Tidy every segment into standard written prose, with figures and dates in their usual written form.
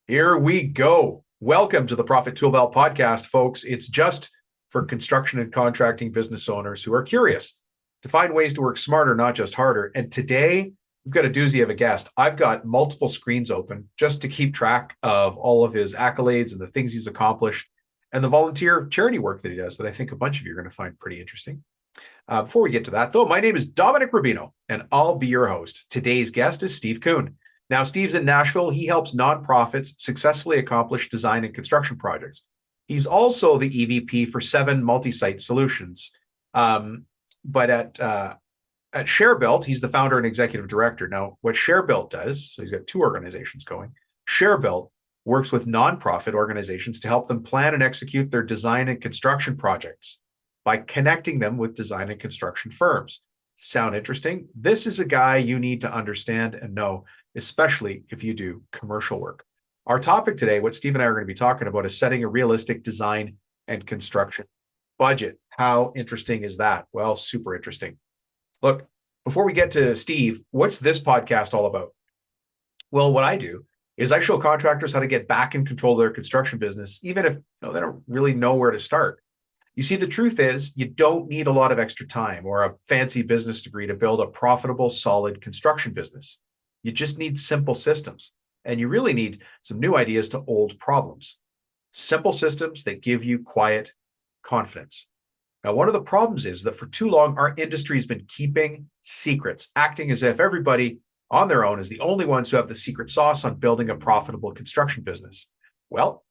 Here we go. Welcome to the Profit Tool Belt podcast, folks. It's just for construction and contracting business owners who are curious to find ways to work smarter, not just harder. And today, we've got a doozy of a guest. I've got multiple screens open just to keep track of all of his accolades and the things he's accomplished and the volunteer charity work that he does that I think a bunch of you are going to find pretty interesting. Before we get to that, though, my name is Dominic Rubino, and I'll be your host. Today's guest is Steve Kuhn. Now, Steve's in Nashville. He helps nonprofits successfully accomplish design and construction projects. He's also the EVP for 7 multi-site solutions. But at ShareBuilt, he's the founder and executive director. Now, what ShareBuilt does, so he's got 2 organizations going. ShareBuilt works with nonprofit organizations to help them plan and execute their design and construction projects by connecting them with design and construction firms. Sound interesting? This is a guy you need to understand and know, especially if you do commercial work. Our topic today, what Steve and I are going to be talking about, is setting a realistic design and construction budget. How interesting is that? Well, super interesting. Look, before we get to Steve, what's this podcast all about? Well, what I do is I show contractors how to get back in control of their construction business, even if they don't really know where to start. You see, the truth is you don't need a lot of extra time or a fancy business degree to build a profitable, solid construction business. You just need simple systems, and you really need some new ideas to old problems. Simple systems that give you quiet confidence. Now, one of the problems is that for too long, our industry has been keeping secrets, acting as if everybody on their own is the only ones who have the secret sauce on building a profitable construction business. Well,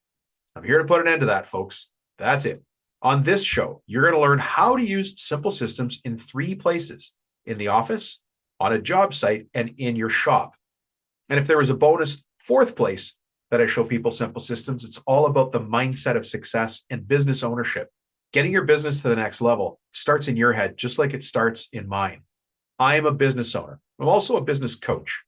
I'm here to put an end to that, folks. That's it. On this show, you're going to learn how to use simple systems in 3 places: in the office, on a job site, and in your shop. And if there was a bonus 4th place that I show people simple systems, it's all about the mindset of success and business ownership. Getting your business to the next level starts in your head, just like it starts in mine. I am a business owner. I'm also a business coach.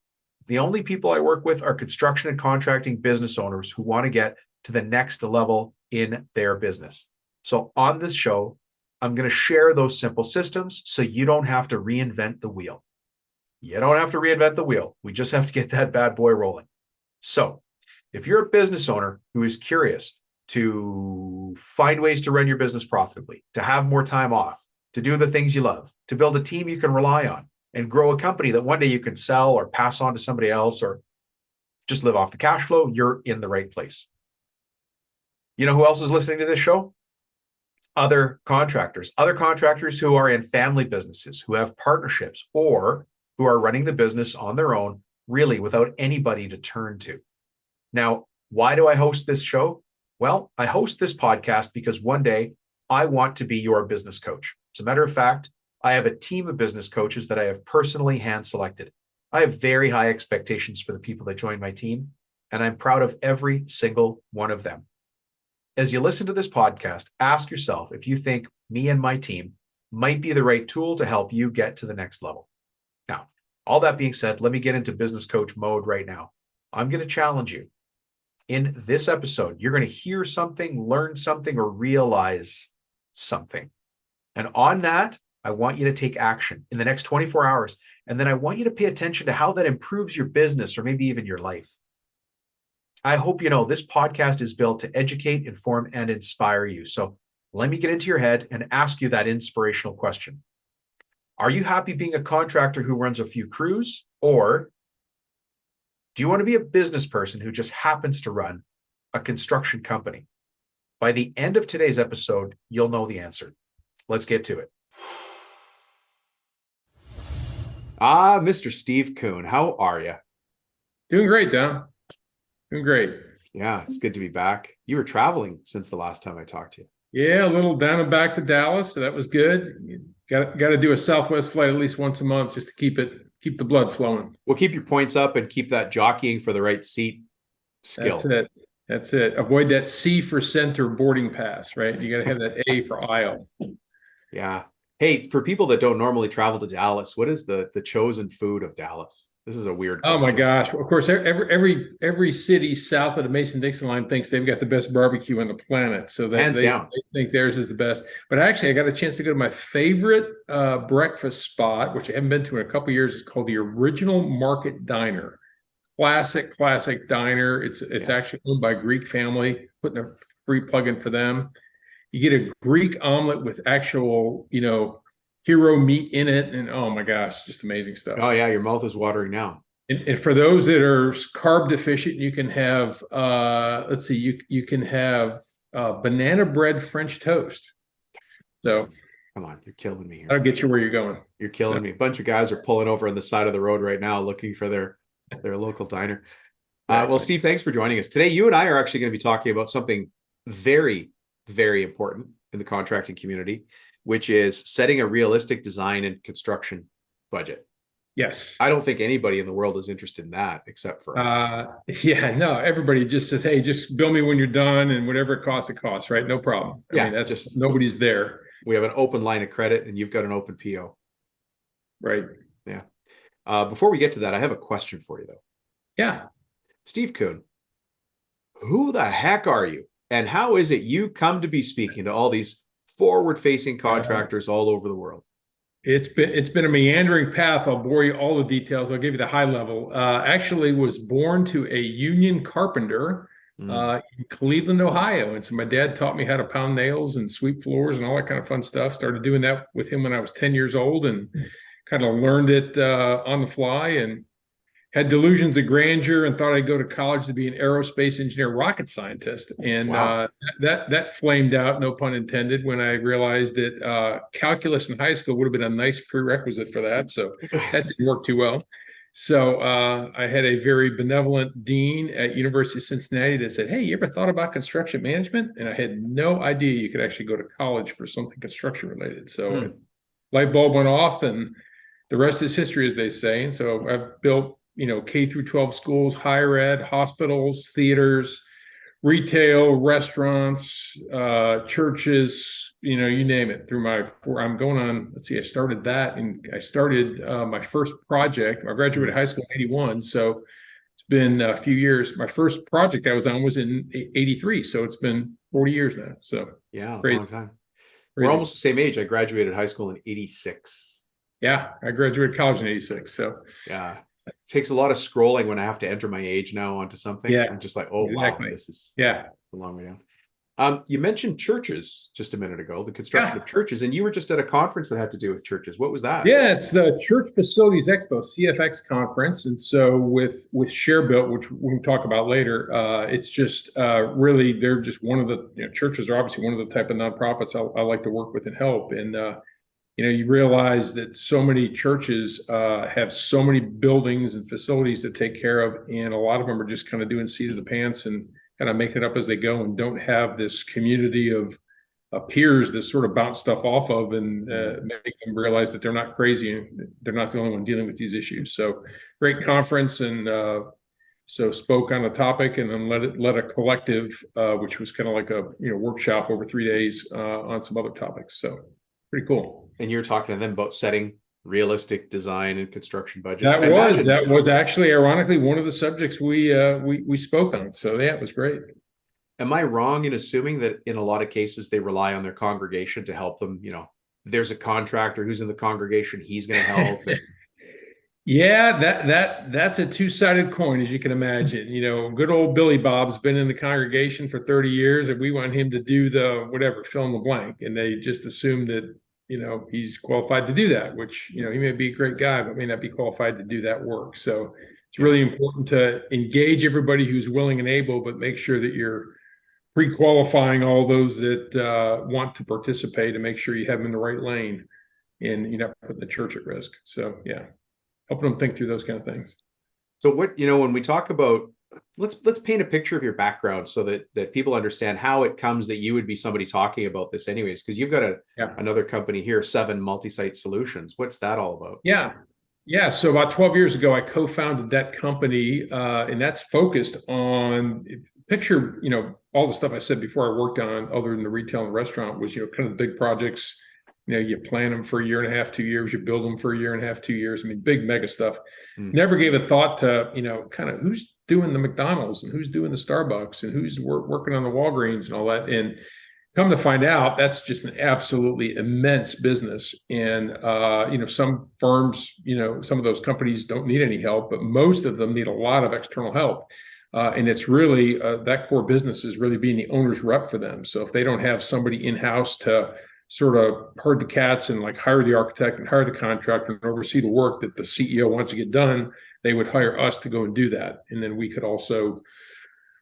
The only people I work with are construction and contracting business owners who want to get to the next level in their business. So on this show, I'm going to share those simple systems so you don't have to reinvent the wheel. You don't have to reinvent the wheel. We just have to get that bad boy rolling. So if you're a business owner who is curious to find ways to run your business profitably, to have more time off, to do the things you love, to build a team you can rely on, and grow a company that one day you can sell or pass on to somebody else or just live off the cash flow, you're in the right place. You know who else is listening to this show? Other contractors who are in family businesses, who have partnerships, or who are running the business on their own, really without anybody to turn to. Now, why do I host this show? Well, I host this podcast because one day I want to be your business coach. As a matter of fact, I have a team of business coaches that I have personally hand-selected. I have very high expectations for the people that join my team, and I'm proud of every single one of them. As you listen to this podcast, ask yourself if you think me and my team might be the right tool to help you get to the next level. Now, all that being said, let me get into business coach mode right now. I'm going to challenge you. In this episode, you're going to hear something, learn something, or realize something. And on that, I want you to take action in the next 24 hours. And then I want you to pay attention to how that improves your business or maybe even your life. I hope you know this podcast is built to educate, inform, and inspire you. So let me get into your head and ask you that inspirational question. Are you happy being a contractor who runs a few crews, or do you want to be a business person who just happens to run a construction company? By the end of today's episode, you'll know the answer. Let's get to it. Mr. Steve Kuhn, how are you? Doing great, Dom. Doing great. Yeah, it's good to be back. You were traveling since the last time I talked to you. Yeah, a little down and back to Dallas, so that was good. Got to do a Southwest flight at least once a month just to keep the blood flowing. Well, keep your points up and keep that jockeying for the right seat skill. That's it. Avoid that C for center boarding pass, right? You got to have that A for aisle. Yeah. Hey, for people that don't normally travel to Dallas, what is the chosen food of Dallas? This is a weird question. Oh my gosh! Of course, every city south of the Mason-Dixon line thinks they've got the best barbecue on the planet, so that Hands down. they think theirs is the best. But actually, I got a chance to go to my favorite breakfast spot, which I haven't been to in a couple of years. It's called the Original Market Diner. classic diner. It's actually owned by a Greek family, putting a free plug-in for them. You get a Greek omelet with actual, hero meat in it. And oh my gosh, just amazing stuff. Oh yeah, your mouth is watering now. And for those that are carb deficient, you can have, let's see, you can have banana bread French toast. So come on, you're killing me here. That'll get you where you're going. You're killing me. A bunch of guys are pulling over on the side of the road right now looking for their local diner. Well, Steve, thanks for joining us. Today, you and I are actually going to be talking about something very, very important in the contracting community, which is setting a realistic design and construction budget. Yes. I don't think anybody in the world is interested in that except for us. No, everybody just says, hey, just bill me when you're done and whatever it costs, right? No problem. I mean, that's just nobody's there. We have an open line of credit and you've got an open PO. Right. Yeah. Before we get to that, I have a question for you though. Yeah. Steve Kuhn, who the heck are you? And how is it you come to be speaking to all these forward-facing contractors all over the world? It's been a meandering path. I'll bore you all the details. I'll give you the high level. Actually was born to a union carpenter in Cleveland, Ohio. And so my dad taught me how to pound nails and sweep floors and all that kind of fun stuff. Started doing that with him when I was 10 years old and kind of learned it on the fly, and had delusions of grandeur and thought I'd go to college to be an aerospace engineer, rocket scientist. And wow. that flamed out, no pun intended, when I realized that calculus in high school would have been a nice prerequisite for that. So that didn't work too well. So I had a very benevolent dean at University of Cincinnati that said, hey, you ever thought about construction management? And I had no idea you could actually go to college for something construction related. So light bulb went off, and the rest is history, as they say. And so I've built K through 12 schools, higher ed, hospitals, theaters, retail, restaurants, churches, you name it. I'm going on, let's see, I started that, and I started my first project. I graduated high school in 81. So it's been a few years. My first project I was on was in 83. So it's been 40 years now. So yeah, crazy. A long time. We're almost the same age. I graduated high school in 86. Yeah, I graduated college in 86. So yeah. It takes a lot of scrolling when I have to enter my age now onto something. Yeah, I'm just like, oh, exactly. Wow, this is a long way down. You mentioned churches just a minute ago, the construction of churches, and you were just at a conference that had to do with churches. What was that? Yeah, it's the Church Facilities Expo, CFX conference. And so with ShareBuilt, which we can talk about later, it's just really, they're just one of the, churches are obviously one of the type of nonprofits I like to work with and help. And you realize that so many churches have so many buildings and facilities to take care of, and a lot of them are just kind of doing seat of the pants and kind of making it up as they go, and don't have this community of peers that sort of bounce stuff off of and make them realize that they're not crazy and they're not the only one dealing with these issues. So great conference, and so spoke on a topic, and then led a collective, which was kind of like a workshop over 3 days on some other topics. So pretty cool. And you're talking to them about setting realistic design and construction budgets. That was actually, ironically, one of the subjects we spoke on. So yeah, it was great. Am I wrong in assuming that in a lot of cases they rely on their congregation to help them? There's a contractor who's in the congregation, he's going to help. Yeah, that's a two-sided coin, as you can imagine. Good old Billy Bob's been in the congregation for 30 years, and we want him to do the whatever, fill in the blank, and they just assume that he's qualified to do that, which, he may be a great guy, but may not be qualified to do that work. So it's really important to engage everybody who's willing and able, but make sure that you're pre-qualifying all those that want to participate, and make sure you have them in the right lane, and you're not putting the church at risk. So yeah, helping them think through those kind of things. So what, when we talk about, let's paint a picture of your background so that people understand how it comes that you would be somebody talking about this anyways, because you've got another company here, 7 Multi-Site Solutions. What's that all about? Yeah. So about 12 years ago, I co-founded that company, and that's focused on, picture, all the stuff I said before I worked on, other than the retail and restaurant, was, kind of the big projects. You plan them for a year and a half, 2 years, you build them for a year and a half, 2 years. I mean, big mega stuff. Never gave a thought to, kind of who's doing the McDonald's and who's doing the Starbucks and who's working on the Walgreens and all that. And come to find out, that's just an absolutely immense business. And, some firms, some of those companies don't need any help, but most of them need a lot of external help. And it's really that core business is really being the owner's rep for them. So if they don't have somebody in-house to sort of herd the cats and like hire the architect and hire the contractor and oversee the work that the CEO wants to get done, they would hire us to go and do that. And then we could also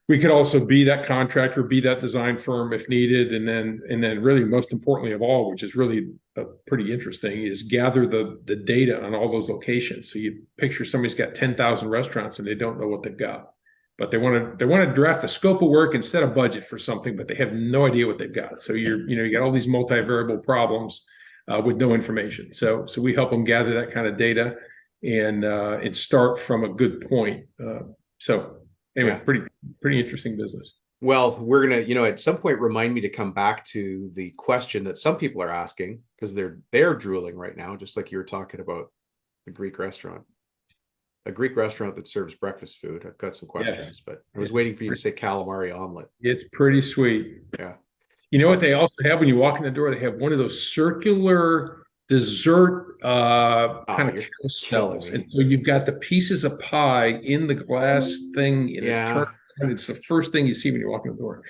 be that contractor, be that design firm if needed. And then really most importantly of all, which is really pretty interesting, is gather the data on all those locations. So you picture somebody's got 10,000 restaurants and they don't know what they've got, but they want to draft a scope of work and set a budget for something, but they have no idea what they've got. So you got all these multivariable problems with no information. So we help them gather that kind of data and start from a good point. Anyway, pretty interesting business. Well, we're going to, at some point remind me to come back to the question that some people are asking, because they're drooling right now, just like you were talking about the Greek restaurant. A Greek restaurant that serves breakfast food. I've got some questions, but I was waiting for you to say calamari omelet. It's pretty sweet. Yeah. You know what they also have when you walk in the door? They have one of those circular dessert kind of carousels, and so you've got the pieces of pie in the glass thing, and it's the first thing you see when you walk in the door.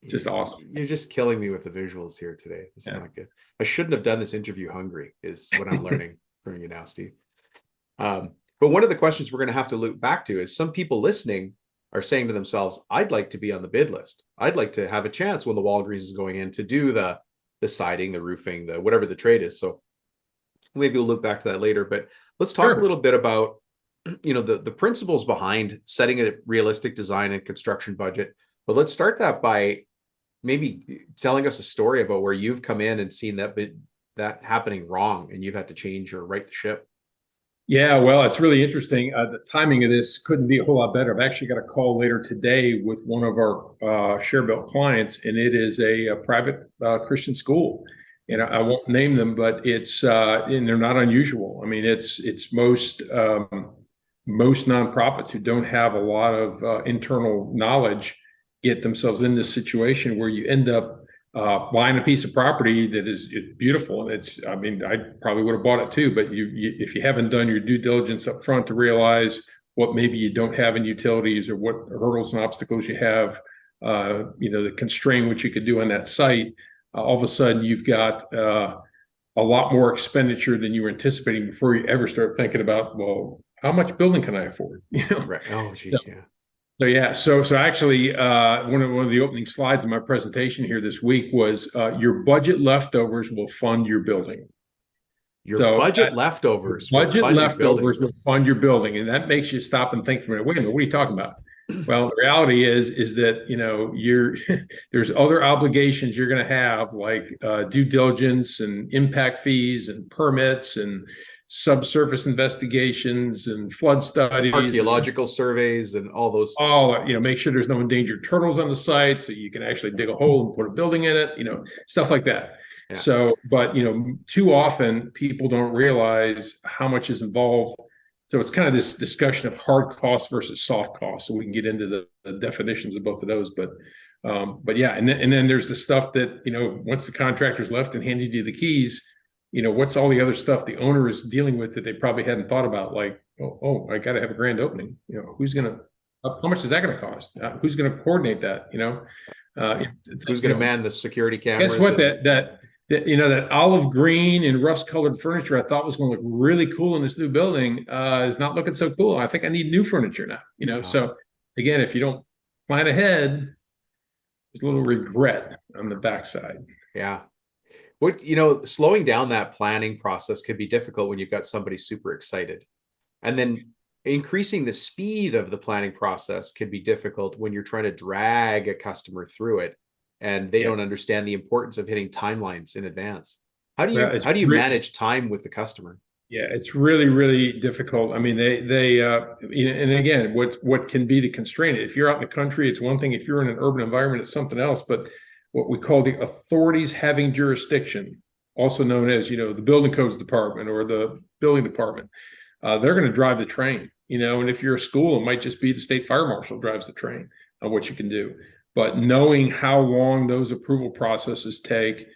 It's just awesome. You're just killing me with the visuals here today. This is not good. I shouldn't have done this interview hungry, is what I'm learning from you now, Steve. But one of the questions we're going to have to loop back to is some people listening are saying to themselves, I'd like to be on the bid list. I'd like to have a chance when the Walgreens is going in to do the siding, the roofing, the whatever the trade is. So maybe we'll look back to that later, but let's talk a little bit about, the principles behind setting a realistic design and construction budget. But let's start that by maybe telling us a story about where you've come in and seen that happening wrong and you've had to change or right the ship. Yeah, well, it's really interesting. The timing of this couldn't be a whole lot better. I've actually got a call later today with one of our share-built clients, and it is a private Christian school. And I won't name them, but it's and they're not unusual. I mean, it's most nonprofits who don't have a lot of internal knowledge get themselves in this situation where you end up buying a piece of property that is beautiful. And I probably would have bought it too, but if you haven't done your due diligence up front to realize what maybe you don't have in utilities or what hurdles and obstacles you have, that constrain what you could do on that site, all of a sudden you've got a lot more expenditure than you were anticipating before you ever start thinking about, well, how much building can I afford? Right. Oh, geez, So actually, one of the opening slides in my presentation here this week was your budget leftovers will fund your building. Budget leftovers will fund your building, and that makes you stop and think for a minute. Wait a minute, what are you talking about? Well, the reality is that there's other obligations you're going to have, like due diligence and impact fees and permits and subsurface investigations and flood studies, archaeological surveys, and all those. Make sure there's no endangered turtles on the site, so you can actually dig a hole and put a building in it. Stuff like that. Yeah. So, but too often people don't realize how much is involved. So it's kind of this discussion of hard costs versus soft costs. So we can get into the definitions of both of those. But yeah, and then there's the stuff that once the contractor's left and handed you the keys, what's all the other stuff the owner is dealing with that they probably hadn't thought about? Like, I got to have a grand opening. How much is that going to cost? Who's going to coordinate that? Who's going to man the security cameras? Guess what? That olive green and rust colored furniture I thought was going to look really cool in this new building is not looking so cool. I think I need new furniture now. So again, if you don't plan ahead, there's a little regret on the backside. Yeah. Slowing down that planning process could be difficult when you've got somebody super excited. And then increasing the speed of the planning process can be difficult when you're trying to drag a customer through it and they don't understand the importance of hitting timelines in advance. How do you manage time with the customer? Yeah, it's really, really difficult. I mean, and again, what can be to constrain it? If you're out in the country, it's one thing. If you're in an urban environment, it's something else. But what we call the authorities having jurisdiction, also known as, the building codes department or the building department, they're going to drive the train, and if you're a school, it might just be the state fire marshal drives the train on what you can do. but knowing how long those approval processes take,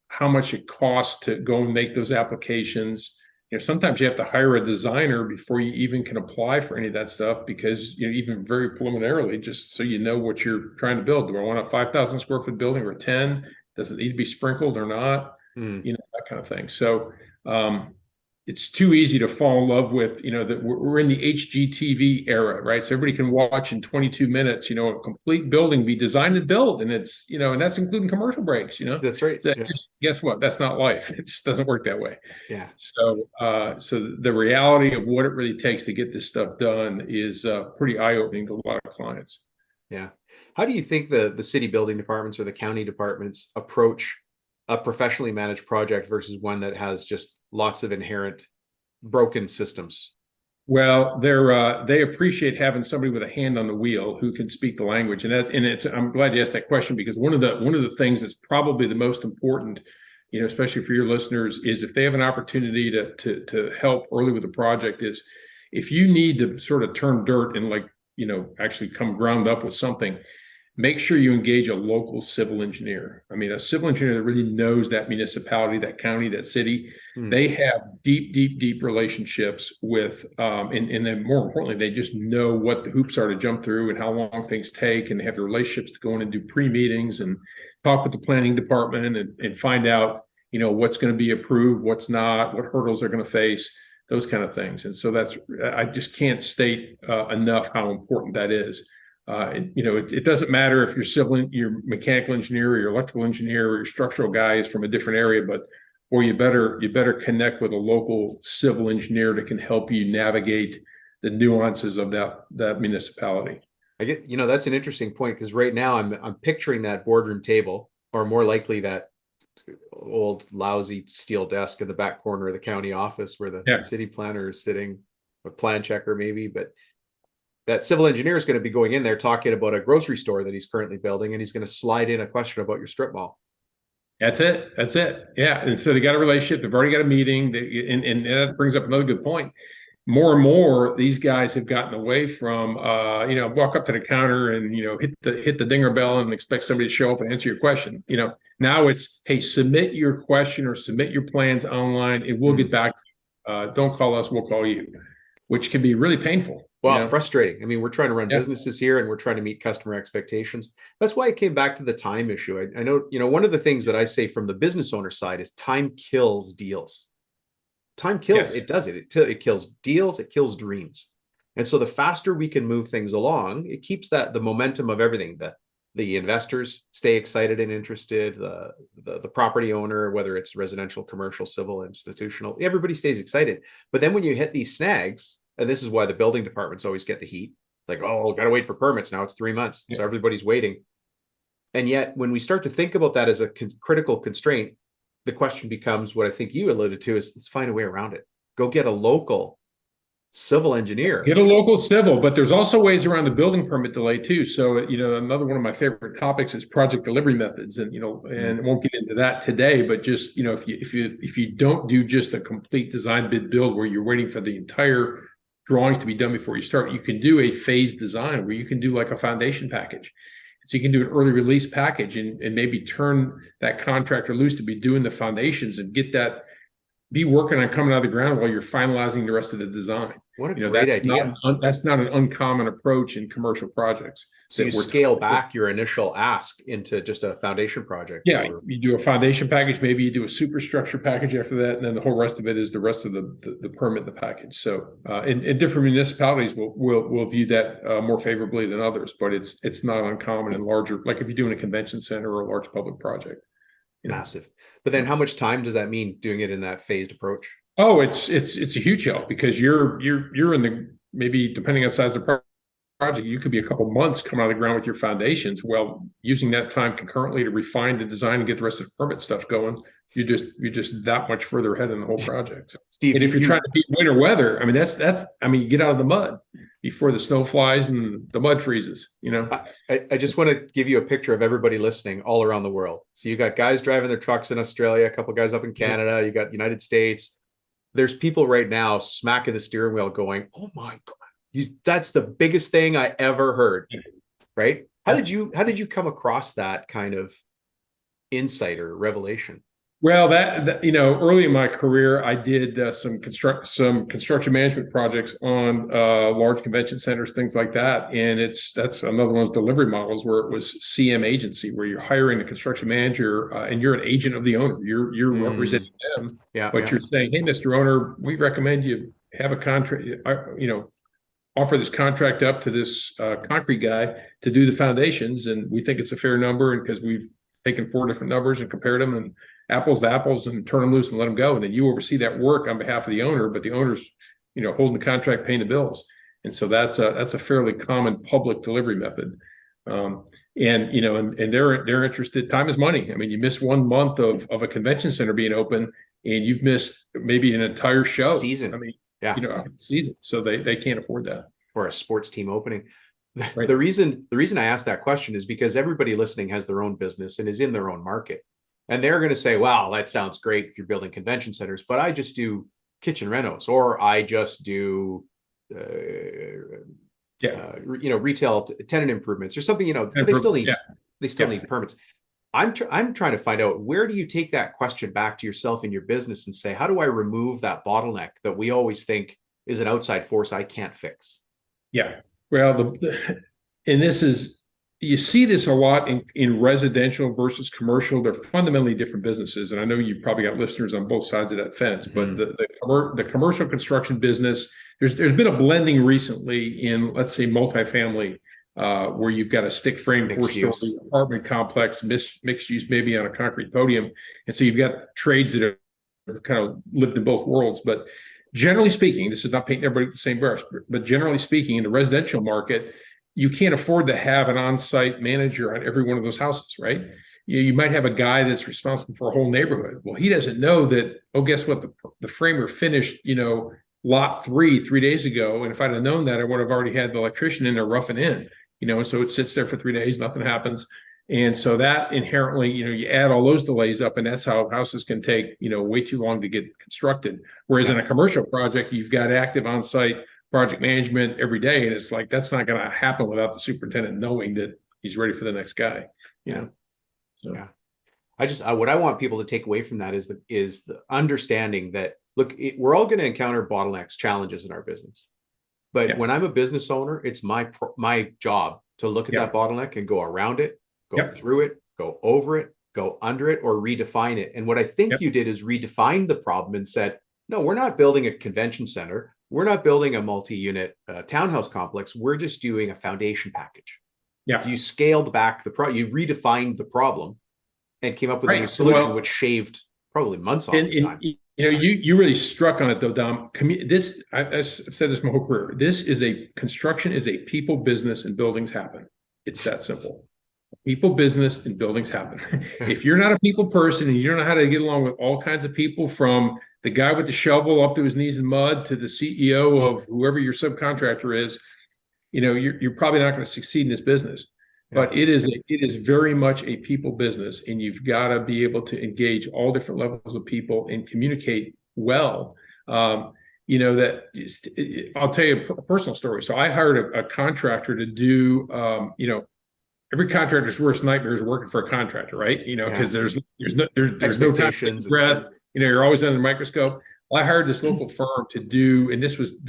how much it costs to go and make those applications. Sometimes you have to hire a designer before you even can apply for any of that stuff, because, even very preliminarily, just so you know what you're trying to build. Do I want a 5,000 square foot building or 10? Does it need to be sprinkled or not? That kind of thing. So, it's too easy to fall in love with, that we're in the HGTV era, right? So everybody can watch in 22 minutes, a complete building be designed and built. And it's, and that's including commercial breaks, That's right. So guess what? That's not life. It just doesn't work that way. Yeah. So, the reality of what it really takes to get this stuff done is pretty eye-opening to a lot of clients. Yeah. How do you think the city building departments or the county departments approach a professionally managed project versus one that has just lots of inherent broken systems? Well, they appreciate having somebody with a hand on the wheel who can speak the language, I'm glad you asked that question, because one of the things that's probably the most important, especially for your listeners, is if they have an opportunity to help early with the project, is if you need to sort of turn dirt and actually come ground up with something, make sure you engage a local civil engineer. I mean, a civil engineer that really knows that municipality, that county, that city. They have deep relationships with, and then more importantly, they just know what the hoops are to jump through and how long things take, and they have the relationships to go in and do pre-meetings and talk with the planning department and find out, what's going to be approved, what's not, what hurdles they're going to face, those kind of things. And so I just can't state enough how important that is. It doesn't matter if you're mechanical engineer or your electrical engineer or your structural guy is from a different area, or you better connect with a local civil engineer that can help you navigate the nuances of that municipality. I get, that's an interesting point, because right now I'm picturing that boardroom table, or more likely that old lousy steel desk in the back corner of the county office where the city planner is sitting, a plan checker maybe, but that civil engineer is going to be going in there talking about a grocery store that he's currently building, and he's going to slide in a question about your strip mall. That's it. Yeah. And so they got a relationship. They've already got a meeting. And that brings up another good point. More and more, these guys have gotten away from, walk up to the counter and, hit the dinger bell and expect somebody to show up and answer your question. Now it's, hey, submit your question or submit your plans online and we'll get back. Don't call us, we'll call you, which can be really painful. Well, frustrating. I mean, we're trying to run businesses here, and we're trying to meet customer expectations. That's why I came back to the time issue. I know, one of the things that I say from the business owner side is time kills deals. Time kills, it does it. It kills deals, it kills dreams. And so the faster we can move things along, it keeps the momentum of everything. The investors stay excited and interested, the property owner, whether it's residential, commercial, civil, institutional, everybody stays excited. But then when you hit these snags, and this is why the building departments always get the heat. Like, oh, got to wait for permits. Now it's 3 months. So everybody's waiting. And yet when we start to think about that as a critical constraint, the question becomes what I think you alluded to is, let's find a way around it. Go get a local civil engineer. Get a local civil, but there's also ways around the building permit delay too. So, another one of my favorite topics is project delivery methods, and and won't get into that today, but just, if you don't do just a complete design bid build where you're waiting for the entire drawings to be done before you start, you can do a phased design where you can do like a foundation package. So you can do an early release package and maybe turn that contractor loose to be doing the foundations and be working on coming out of the ground while you're finalizing the rest of the design. What a great idea. That's not an uncommon approach in commercial projects. So you scale back your initial ask into just a foundation project. Yeah, you do a foundation package, maybe you do a superstructure package after that, and then the whole rest of it is the rest of the permit, the package. So in different municipalities will view that more favorably than others, but it's not uncommon in larger, like if you're doing a convention center or a large public project. Massive. But then how much time does that mean doing it in that phased approach? Oh, it's a huge help, because you're in the, maybe depending on the size of the project, you could be a couple months coming out of the ground with your foundations. Well, using that time concurrently to refine the design and get the rest of the permit stuff going, you're just that much further ahead in the whole project. So, Steve, and if you're trying to beat winter weather, I mean, you get out of the mud before the snow flies and the mud freezes. I just want to give you a picture of everybody listening all around the world. So you got guys driving their trucks in Australia, a couple guys up in Canada, you got the United States. There's people right now smacking the steering wheel going, oh my God, that's the biggest thing I ever heard, right? How did you come across that kind of insight or revelation? Well, early in my career, I did some construction management projects on large convention centers, things like that. And that's another one of those delivery models where it was CM agency, where you're hiring a construction manager and you're an agent of the owner. You're representing them, but you're saying, "Hey, Mr. Owner, we recommend you have a contract. Offer this contract up to this concrete guy to do the foundations, and we think it's a fair number, and because we've taken 4 different numbers and compared them and apples to apples and turn them loose and let them go. And then you oversee that work on behalf of the owner, but the owner's, holding the contract, paying the bills. And so that's a fairly common public delivery method. And they're interested. Time is money. I mean, you miss 1 month of a convention center being open and you've missed maybe an entire show. Season. I mean, season. So they can't afford that. Or a sports team opening. Right. The reason I asked that question is because everybody listening has their own business and is in their own market. And they're going to say, wow, that sounds great if you're building convention centers, but I just do kitchen renos, or I just do, retail tenant improvements or something, they still need permits. I'm trying to find out, where do you take that question back to yourself in your business and say, how do I remove that bottleneck that we always think is an outside force I can't fix? Yeah. Well, and this is, you see this a lot in residential versus commercial. They're fundamentally different businesses. And I know you've probably got listeners on both sides of that fence, but the commercial construction business, there's been a blending recently in, let's say, multifamily, where you've got a stick frame 4-story apartment complex, mixed use, maybe on a concrete podium. And so you've got trades that have kind of lived in both worlds. But generally speaking, this is not painting everybody with the same brush, but generally speaking, in the residential market, you can't afford to have an on-site manager on every one of those houses, right? You might have a guy that's responsible for a whole neighborhood. Well, he doesn't know that, guess what? The framer finished, lot 3 days ago. And if I'd have known that, I would have already had the electrician in there roughing in, so it sits there for 3 days, nothing happens. And so that inherently, you add all those delays up, and that's how houses can take, way too long to get constructed. Whereas in a commercial project, you've got active on-site project management every day. And it's like, that's not going to happen without the superintendent knowing that he's ready for the next guy. What I want people to take away from that is the understanding that, look, we're all going to encounter bottlenecks, challenges in our business. But when I'm a business owner, it's my job to look at that bottleneck and go around it, go through it, go over it, go under it, or redefine it. And what I think you did is redefine the problem and said, no, we're not building a convention center. We're not building a multi-unit townhouse complex. We're just doing a foundation package. Yeah. You scaled back you redefined the problem and came up with a new solution, which shaved probably months off the time. You really struck on it though, Dom. I've said this my whole career. Construction is a people business and buildings happen. It's that simple. People business and buildings happen. If you're not a people person and you don't know how to get along with all kinds of people, from the guy with the shovel up to his knees in mud to the CEO of whoever your subcontractor is, you're probably not going to succeed in this business. But it is very much a people business, and you've got to be able to engage all different levels of people and communicate well. I'll tell you a personal story. So I hired a contractor to do, every contractor's worst nightmare is working for a contractor, right? Because there's no time to take a breath. You're always under the microscope. Well, I hired this local firm to do, and this was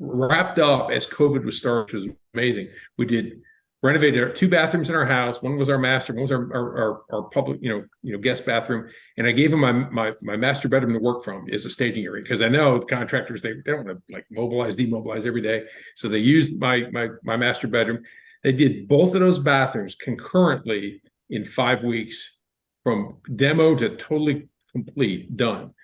wrapped up as COVID was starting, which was amazing. We did renovated our 2 bathrooms in our house. One was our master, one was our public, guest bathroom. And I gave him my master bedroom to work from as a staging area, because I know the contractors, they don't want to mobilize, demobilize every day. So they used my master bedroom. They did both of those bathrooms concurrently in 5 weeks, from demo to totally complete, done.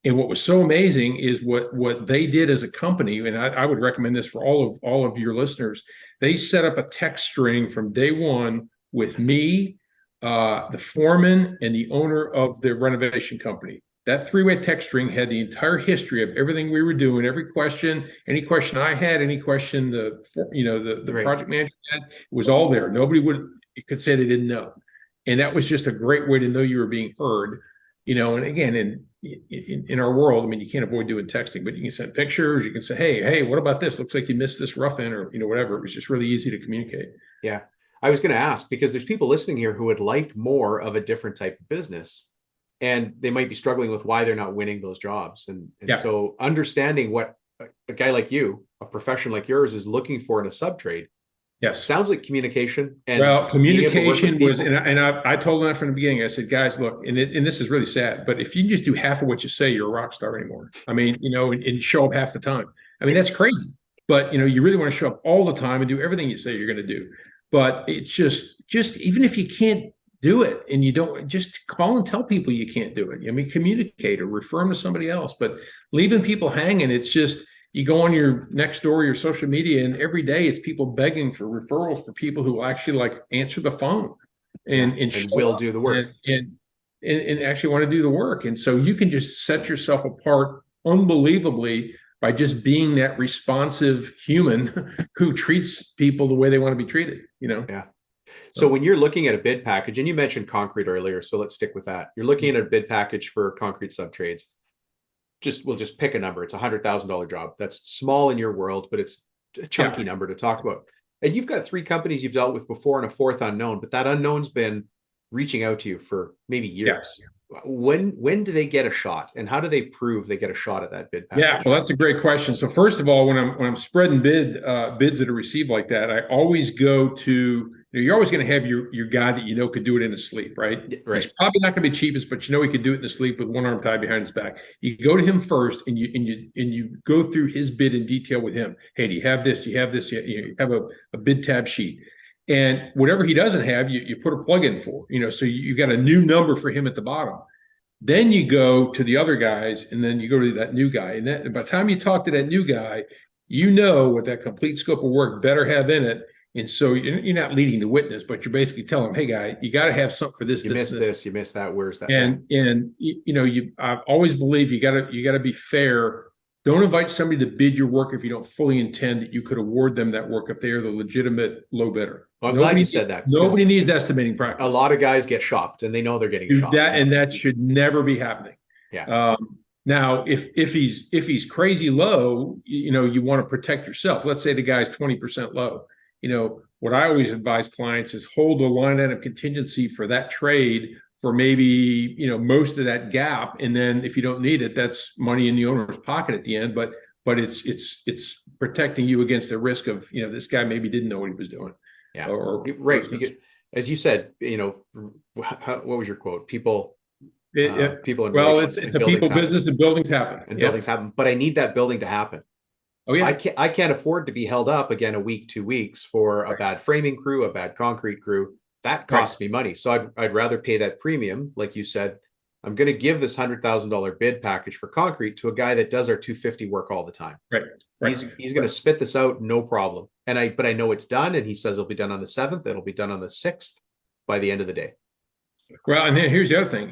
And what was so amazing is what they did as a company, and I would recommend this for all of your listeners. They set up a text string from day one with me, the foreman, and the owner of the renovation company. That 3-way text string had the entire history of everything we were doing, every question, any question I had, any question the project manager had, it was all there. Nobody could say they didn't know. And that was just a great way to know you were being heard. And again, in our world, I mean, you can't avoid doing texting, but you can send pictures. You can say, hey, what about this? Looks like you missed this rough in, or whatever. It was just really easy to communicate. Yeah. I was going to ask because there's people listening here who would like more of a different type of business, and they might be struggling with why they're not winning those jobs. And so understanding what a guy like you, a profession like yours, is looking for in a sub trade. Yes. Sounds like communication. And well, communication was, and I told them that from the beginning. I said, guys, look, and this is really sad, but if you can just do half of what you say, you're a rock star anymore. I mean, and show up half the time. I mean, that's crazy. But you really want to show up all the time and do everything you say you're going to do. But it's just even if you can't do it and you don't, just call and tell people you can't do it. I mean, communicate or refer them to somebody else. But leaving people hanging, it's just, you go on your next door, your social media, and every day it's people begging for referrals for people who will actually answer the phone and will do the work and actually want to do the work. And so you can just set yourself apart unbelievably by just being that responsive human who treats people the way they want to be treated, Yeah. So when you're looking at a bid package, and you mentioned concrete earlier, so let's stick with that. You're looking at a bid package for concrete subtrades. We'll just pick a number. It's $100,000 job. That's small in your world, but it's a chunky number to talk about. And you've got 3 companies you've dealt with before and a 4th unknown, but that unknown's been reaching out to you for maybe years. Yeah. When do they get a shot, and how do they prove they get a shot at that bid package? Yeah, well, that's a great question. So first of all, when I'm spreading bids that are received like that, I always go to, you're always going to have your guy that could do it in his sleep, right? Right. He's probably not going to be cheapest, but he could do it in his sleep with one arm tied behind his back. You go to him first, and you go through his bid in detail with him. Hey, do you have this? Do you have this? You have a bid tab sheet, and whatever he doesn't have, you put a plug in for. So you got a new number for him at the bottom. Then you go to the other guys, and then you go to that new guy. And by the time you talk to that new guy, what that complete scope of work better have in it. And so you're not leading the witness, but you're basically telling them, hey, guy, you got to have something for this. You missed this, you missed that. Where's that? And I've always believed you got to be fair. Don't invite somebody to bid your work if you don't fully intend that you could award them that work if they are the legitimate low bidder. Well, I'm glad you said that. Nobody needs estimating practice. A lot of guys get shopped, and they know they're getting shopped. That should never be happening. Yeah. Now, if he's crazy low, you want to protect yourself. Let's say the guy's 20% low. What I always advise clients is hold a line item contingency for that trade for maybe, most of that gap. And then if you don't need it, that's money in the owner's pocket at the end. But it's protecting you against the risk of, this guy maybe didn't know what he was doing. Yeah. Right. Because, as you said, what was your quote? People. People. It's a people business, and buildings happen. And buildings happen. But I need that building to happen. Oh yeah. I can't afford to be held up again a week, 2 weeks for a bad framing crew, a bad concrete crew. That costs me money. So I'd rather pay that premium. Like you said, I'm going to give this $100,000 bid package for concrete to a guy that does our 250 work all the time. Right. He's going to spit this out, no problem. But I know it's done, and he says it'll be done on the 7th. It'll be done on the 6th by the end of the day. Well, and then here's the other thing.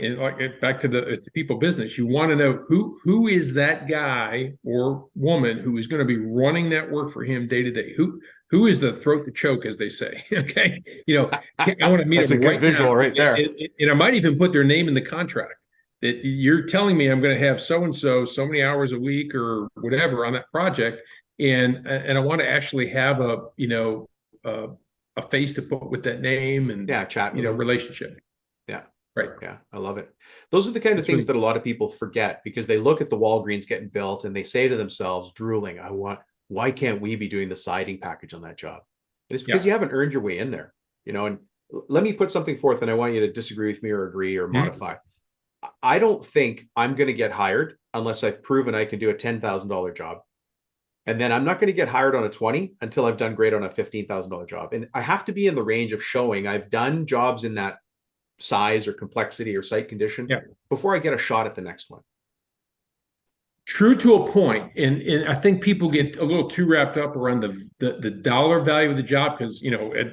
Back to the people business, you want to know who is that guy or woman who is going to be running that work for him day to day. Who is the throat to choke, as they say? Okay, I want to meet That's them a good visual now. right there. And I might even put their name in the contract that you're telling me I'm going to have so and so many hours a week or whatever on that project, and I want to actually have a face to put with that name and chat relationship. Yeah. Right. Yeah. I love it. Those are the kind of things that a lot of people forget because they look at the Walgreens getting built and they say to themselves, drooling, why can't we be doing the siding package on that job? And it's because you haven't earned your way in there, and let me put something forth, and I want you to disagree with me or agree or modify. I don't think I'm going to get hired unless I've proven I can do a $10,000 job. And then I'm not going to get hired on a 20 until I've done great on a $15,000 job. And I have to be in the range of showing I've done jobs in that size or complexity or site condition before I get a shot at the next one. True to a point. And I think people get a little too wrapped up around the dollar value of the job because,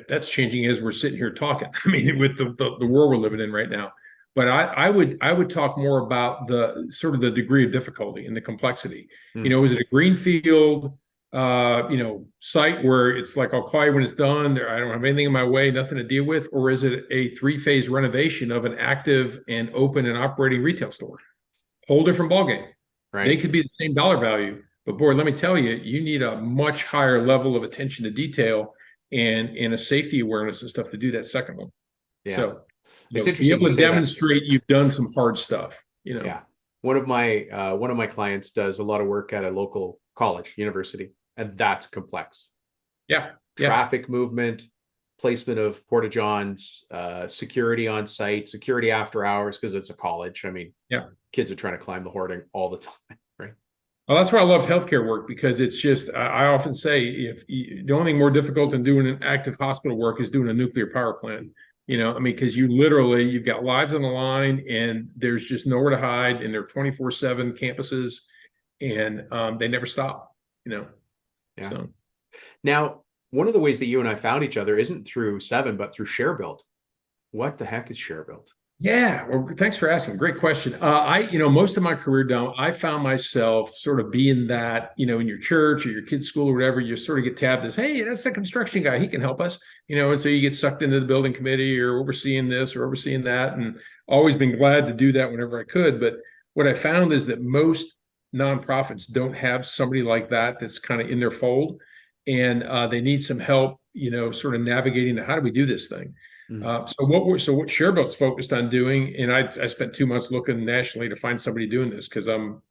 that's changing as we're sitting here talking. I mean, with the world we're living in right now. But I would talk more about the sort of the degree of difficulty and the complexity. Is it a green field? site where it's like, I'll call you when it's done, or I don't have anything in my way, nothing to deal with? Or is it a 3-phase renovation of an active and open and operating retail store? Whole different ballgame. Right. They could be the same dollar value, but boy, let me tell you, you need a much higher level of attention to detail and a safety awareness and stuff to do that second one. Yeah. So It's be interesting able you to say that. demonstrate you've done some hard stuff. Yeah. One of my clients does a lot of work at a local college, university, and that's complex. Yeah. Traffic movement, placement of porta johns, security on site, security after hours, because it's a college. I mean, kids are trying to climb the hoarding all the time, right? Well, that's why I love healthcare work, because it's just, I often say, the only thing more difficult than doing an active hospital work is doing a nuclear power plant. Because you've got lives on the line, and there's just nowhere to hide, and they're 24/7 campuses, and they never stop. Yeah. So now, one of the ways that you and I found each other isn't through Seven, but through ShareBuilt. What the heck is ShareBuilt? yeah, well, thanks for asking. Great question. Most of my career down, I found myself sort of being that, in your church or your kid's school or whatever, you sort of get tabbed as, hey, that's the construction guy. He can help us, and so you get sucked into the building committee or overseeing this or overseeing that. And always been glad to do that whenever I could. But what I found is that most nonprofits don't have somebody like that that's kind of in their fold, and they need some help, sort of navigating how do we do this thing. So what ShareBuilt's focused on doing, and I spent 2 months looking nationally to find somebody doing this, because I'm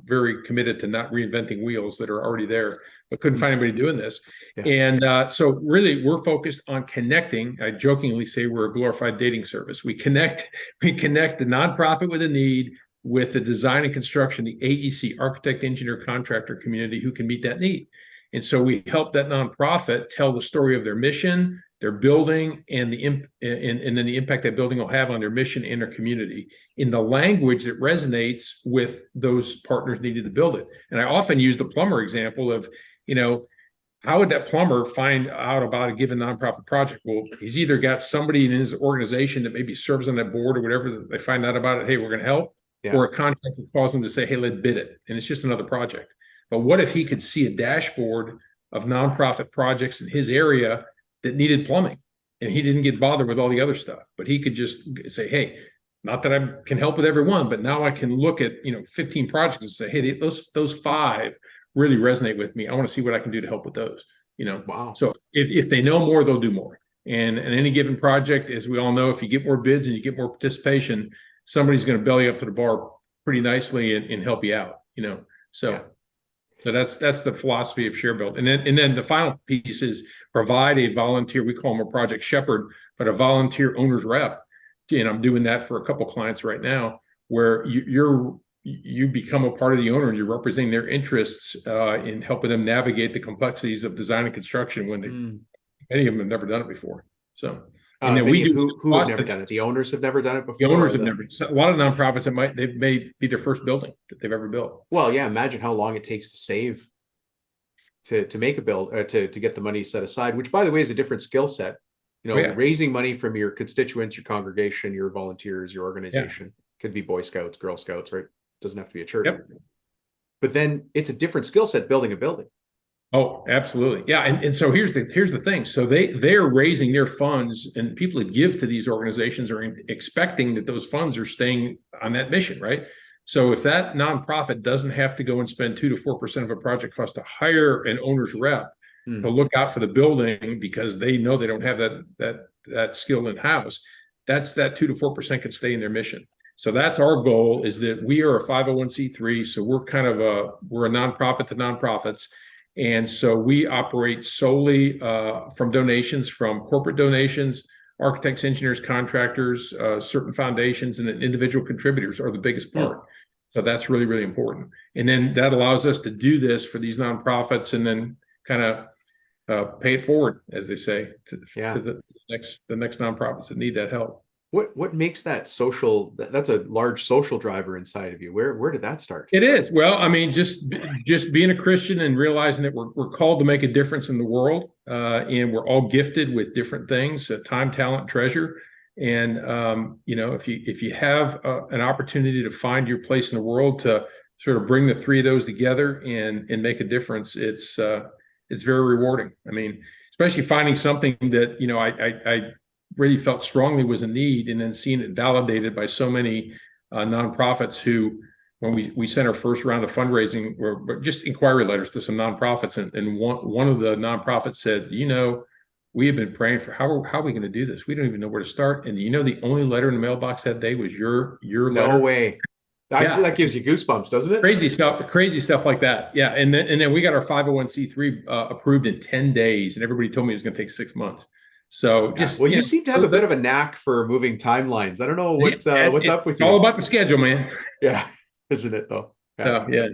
very committed to not reinventing wheels that are already there, but couldn't find anybody doing this. Yeah. And so really we're focused on connecting. I jokingly say we're a glorified dating service. We connect the nonprofit with a need with the design and construction, the AEC, architect, engineer, contractor community who can meet that need. And so we help that nonprofit tell the story of their mission, their building, and then the impact that building will have on their mission and their community in the language that resonates with those partners needed to build it. And I often use the plumber example of, how would that plumber find out about a given nonprofit project? Well, he's either got somebody in his organization that maybe serves on that board or whatever, they find out about it, hey, we're going to help, or a contractor calls them to say, hey, let's bid it. And it's just another project. But what if he could see a dashboard of nonprofit projects in his area that needed plumbing, and he didn't get bothered with all the other stuff, but he could just say, hey, not that I can help with every one, but now I can look at 15 projects and say, hey, those 5 really resonate with me. I want to see what I can do to help with those. Wow. So if they know more, they'll do more. And any given project, as we all know, if you get more bids and you get more participation, somebody's going to belly up to the bar pretty nicely and help you out. So that's the philosophy of ShareBuilt. And then the final piece is provide a volunteer, we call them a project shepherd, but a volunteer owner's rep. And I'm doing that for a couple of clients right now, where you become a part of the owner and you're representing their interests in helping them navigate the complexities of design and construction when many of them have never done it before. So, and then we do who have never done it. The owners have never done it before. The owners have never. A lot of nonprofits they may be their first building that they've ever built. Well, yeah. Imagine how long it takes to save to make a build, to get the money set aside. Which, by the way, is a different skill set. Raising money from your constituents, your congregation, your volunteers, your organization. Could be Boy Scouts, Girl Scouts, right? Doesn't have to be a church. Yep. But then it's a different skill set building a building. Oh, absolutely. Yeah. And so here's the thing. So they're raising their funds, and people that give to these organizations are expecting that those funds are staying on that mission, right? So if that nonprofit doesn't have to go and spend 2 to 4% of a project cost to hire an owner's rep to look out for the building, because they know they don't have that skill in house, that 2 to 4% can stay in their mission. So that's our goal, is that we are a 501c3. So we're we're a nonprofit to nonprofits. And so we operate solely from donations, from corporate donations, architects, engineers, contractors, certain foundations, and then individual contributors are the biggest part. So that's really, really important. And then that allows us to do this for these nonprofits, and then kind of pay it forward, as they say, to the next nonprofits that need that help. What makes that social? That's a large social driver inside of you. Where did that start? It is. Well, I mean, just being a Christian and realizing that we're called to make a difference in the world, and we're all gifted with different things: time, talent, treasure. And if you have an opportunity to find your place in the world, to sort of bring the three of those together and make a difference, it's very rewarding. I mean, especially finding something that, I really felt strongly was a need, and then seeing it validated by so many nonprofits who, when we sent our first round of fundraising, were just inquiry letters to some nonprofits, and one of the nonprofits said, we have been praying for how are we going to do this? We don't even know where to start. And the only letter in the mailbox that day was your letter. No way. That gives you goosebumps, doesn't it? Crazy stuff like that. Yeah. And then we got our 501c3 approved in 10 days, and everybody told me it was going to take 6 months. So you seem to have a bit of a knack for moving timelines. I don't know what's up with you. It's all about the schedule, man. Yeah. Isn't it though? Yeah. Yeah.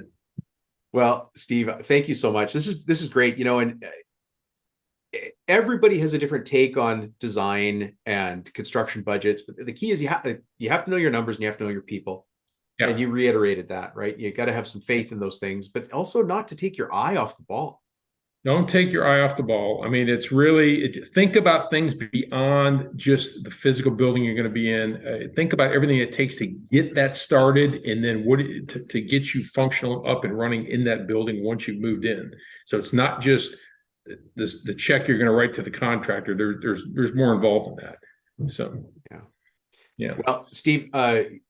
Well, Steve, thank you so much. This is great. And everybody has a different take on design and construction budgets, but the key is you have to know your numbers and you have to know your people. Yeah. And you reiterated that, right? You got to have some faith in those things, but also not to take your eye off the ball. Don't take your eye off the ball. I mean, it's really, think about things beyond just the physical building you're going to be in. Think about everything it takes to get that started, and then to get you functional up and running in that building once you've moved in. So it's not just the check you're going to write to the contractor. There's more involved in that. So yeah. Well, Steve,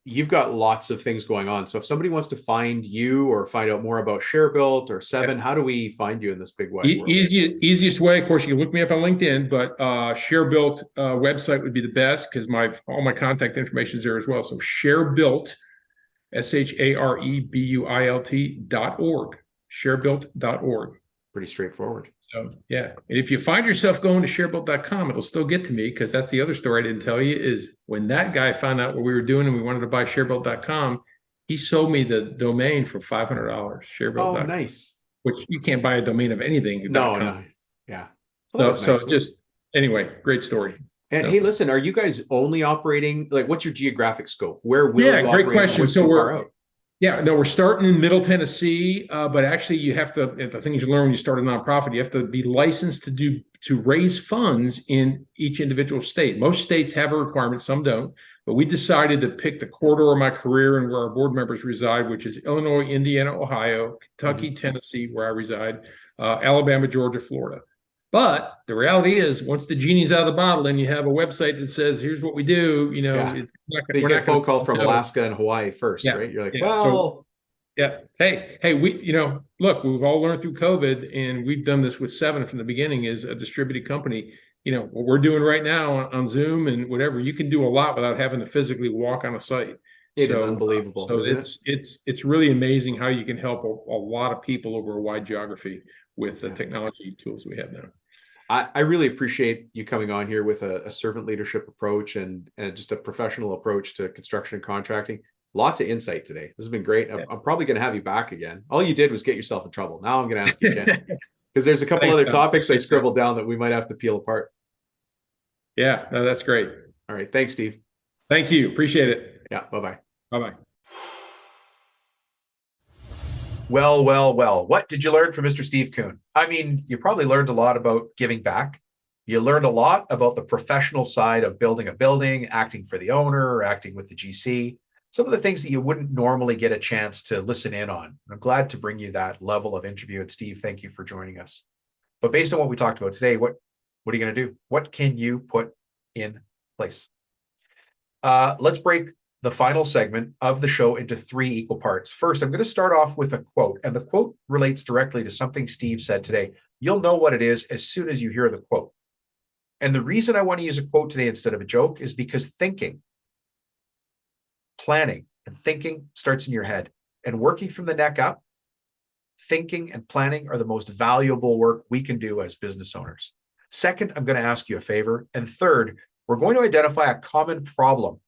you've got lots of things going on. So if somebody wants to find you or find out more about ShareBuilt or Seven, how do we find you in this big wide world? Easiest way, of course, you can look me up on LinkedIn, but ShareBuilt website would be the best, because all my contact information is there as well. So ShareBuilt, ShareBuilt.org, ShareBuilt.org. Pretty straightforward. So yeah, and if you find yourself going to sharebuilt.com, it'll still get to me, because that's the other story I didn't tell you, is when that guy found out what we were doing and we wanted to buy sharebuilt.com, he sold me the domain for $500. Sharebuilt.com. Oh, nice. Which you can't buy a domain of anything. No. Yeah. So just anyway, great story. And hey, listen, are you guys only operating, like, what's your geographic scope? Where will you great question. So we're we're starting in Middle Tennessee, but actually you have to, the things you learn when you start a nonprofit, you have to be licensed to raise funds in each individual state. Most states have a requirement, some don't, but we decided to pick the corridor of my career and where our board members reside, which is Illinois, Indiana, Ohio, Kentucky, Tennessee, where I reside, Alabama, Georgia, Florida. But the reality is, once the genie's out of the bottle and you have a website that says, here's what we do, you get a phone call from Alaska and Hawaii first, right? You're like, hey, look, we've all learned through COVID, and we've done this with Seven from the beginning, is a distributed company. What we're doing right now on Zoom and whatever, you can do a lot without having to physically walk on a site. It is unbelievable. So it's really amazing how you can help a lot of people over a wide geography with the technology tools we have now. I really appreciate you coming on here with a servant leadership approach and just a professional approach to construction and contracting. Lots of insight today. This has been great. I'm probably going to have you back again. All you did was get yourself in trouble. Now I'm going to ask you again, because there's a couple other topics I scribbled down that we might have to peel apart. Yeah, no, that's great. All right. Thanks, Steve. Thank you. Appreciate it. Yeah. Bye-bye. Bye-bye. Well. What did you learn from Mr. Steve Kuhn? I mean, you probably learned a lot about giving back. You learned a lot about the professional side of building a building, acting for the owner, acting with the GC, some of the things that you wouldn't normally get a chance to listen in on. I'm glad to bring you that level of interview. And Steve, thank you for joining us. But based on what we talked about today, what are you going to do? What can you put in place? Let's break the final segment of the show into 3 equal parts. First, I'm going to start off with a quote, and the quote relates directly to something Steve said today. You'll know what it is as soon as you hear the quote. And the reason I want to use a quote today instead of a joke is because planning and thinking starts in your head, and working from the neck up, thinking and planning are the most valuable work we can do as business owners. Second, I'm going to ask you a favor. And third, we're going to identify a common problem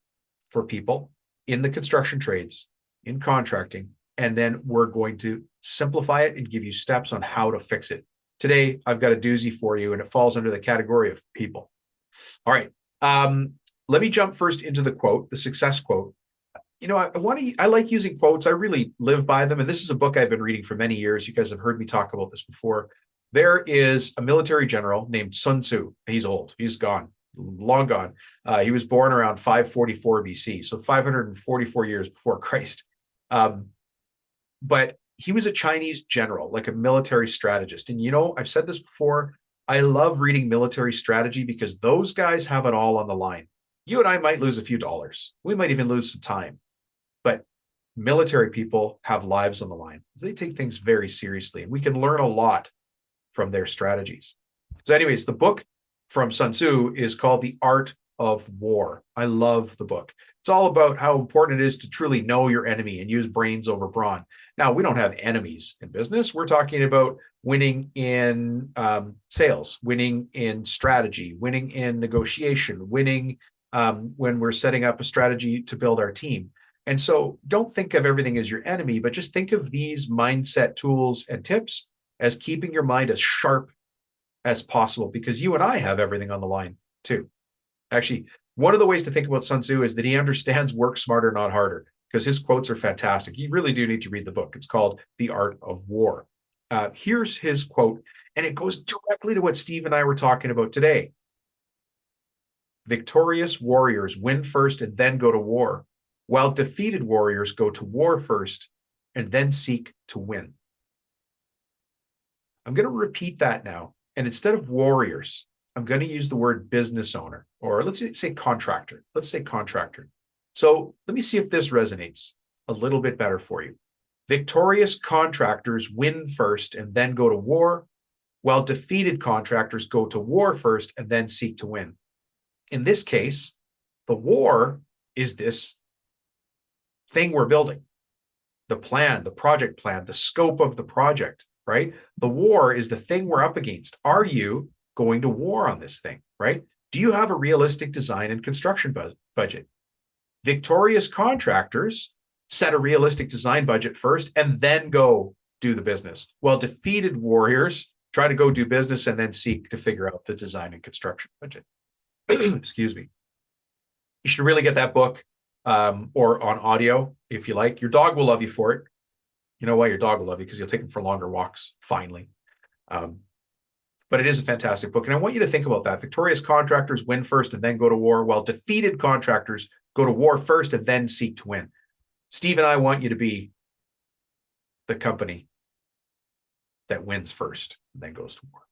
for people in the construction trades, in contracting, and then we're going to simplify it and give you steps on how to fix it. Today, I've got a doozy for you, and it falls under the category of people. All right. Let me jump first into the quote, the success quote. I like using quotes. I really live by them. And this is a book I've been reading for many years. You guys have heard me talk about this before. There is a military general named Sun Tzu. He's old. He's gone. Long gone. He was born around 544 BC, so 544 years before Christ. But he was a Chinese general, like a military strategist. And, I've said this before. I love reading military strategy because those guys have it all on the line. You and I might lose a few dollars. We might even lose some time. But military people have lives on the line. They take things very seriously. And we can learn a lot from their strategies. So, anyways, the book from Sun Tzu is called The Art of War. I love the book. It's all about how important it is to truly know your enemy and use brains over brawn. Now, we don't have enemies in business. We're talking about winning in sales, winning in strategy, winning in negotiation, winning when we're setting up a strategy to build our team. And so don't think of everything as your enemy, but just think of these mindset tools and tips as keeping your mind as sharp as possible, because you and I have everything on the line too. Actually, one of the ways to think about Sun Tzu is that he understands work smarter, not harder, because his quotes are fantastic. You really do need to read the book. It's called The Art of War. Here's his quote, and it goes directly to what Steve and I were talking about today. Victorious warriors win first and then go to war, while defeated warriors go to war first and then seek to win. I'm going to repeat that now. And instead of warriors, I'm going to use the word business owner, or let's say contractor. Let's say contractor. So let me see if this resonates a little bit better for you. Victorious contractors win first and then go to war, while defeated contractors go to war first and then seek to win. In this case, the war is this thing we're building, the plan, the project plan, the scope of the project, right? The war is the thing we're up against. Are you going to war on this thing, right? Do you have a realistic design and construction budget? Victorious contractors set a realistic design budget first and then go do the business, while defeated warriors try to go do business and then seek to figure out the design and construction budget. Excuse me. You should really get that book or on audio if you like. Your dog will love you for it. You know why your dog will love you? Because you'll take him for longer walks, finally. But it is a fantastic book. And I want you to think about that. Victorious contractors win first and then go to war, while defeated contractors go to war first and then seek to win. Steve and I want you to be the company that wins first and then goes to war.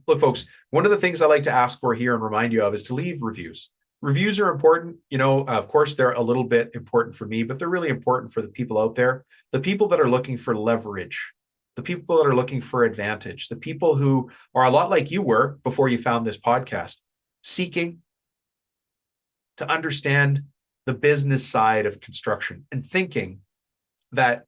Look, folks, one of the things I like to ask for here and remind you of is to leave reviews. Reviews are important. Of course, they're a little bit important for me, but they're really important for the people out there, the people that are looking for leverage, the people that are looking for advantage, the people who are a lot like you were before you found this podcast, seeking to understand the business side of construction and thinking that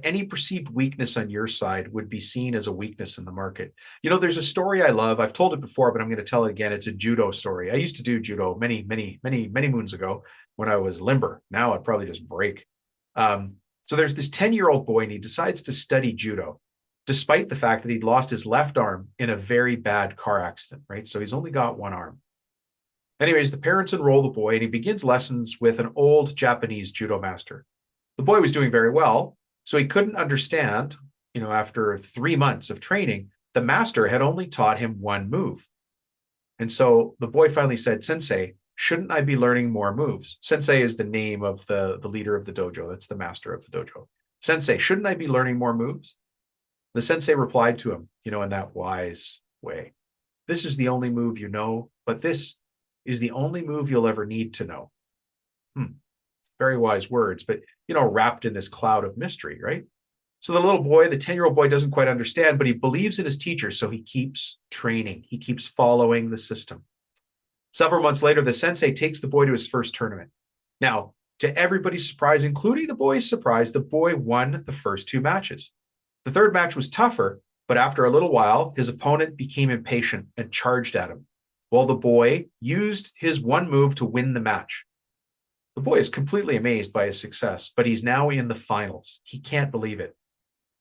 any perceived weakness on your side would be seen as a weakness in the market. There's a story I love. I've told it before, but I'm going to tell it again. It's a judo story. I used to do judo many moons ago when I was limber. Now I'd probably just break. So there's this 10-year-old boy, and he decides to study judo, despite the fact that he'd lost his left arm in a very bad car accident, right? So he's only got one arm. Anyways, the parents enroll the boy, and he begins lessons with an old Japanese judo master. The boy was doing very well, so he couldn't understand, after 3 months of training, the master had only taught him one move. And so the boy finally said, "Sensei, shouldn't I be learning more moves?" Sensei is the name of the leader of the dojo. That's the master of the dojo. "Sensei, shouldn't I be learning more moves?" The sensei replied to him, in that wise way, "This is the only move you know, but this is the only move you'll ever need to know." Very wise words, but, wrapped in this cloud of mystery, right? So the little boy, the 10-year-old boy, doesn't quite understand, but he believes in his teacher, so he keeps training. He keeps following the system. Several months later, the sensei takes the boy to his first tournament. Now, to everybody's surprise, including the boy's surprise, the boy won the first 2 matches. The third match was tougher, but after a little while, his opponent became impatient and charged at him, while the boy used his one move to win the match. The boy is completely amazed by his success, but he's now in the finals. He can't believe it.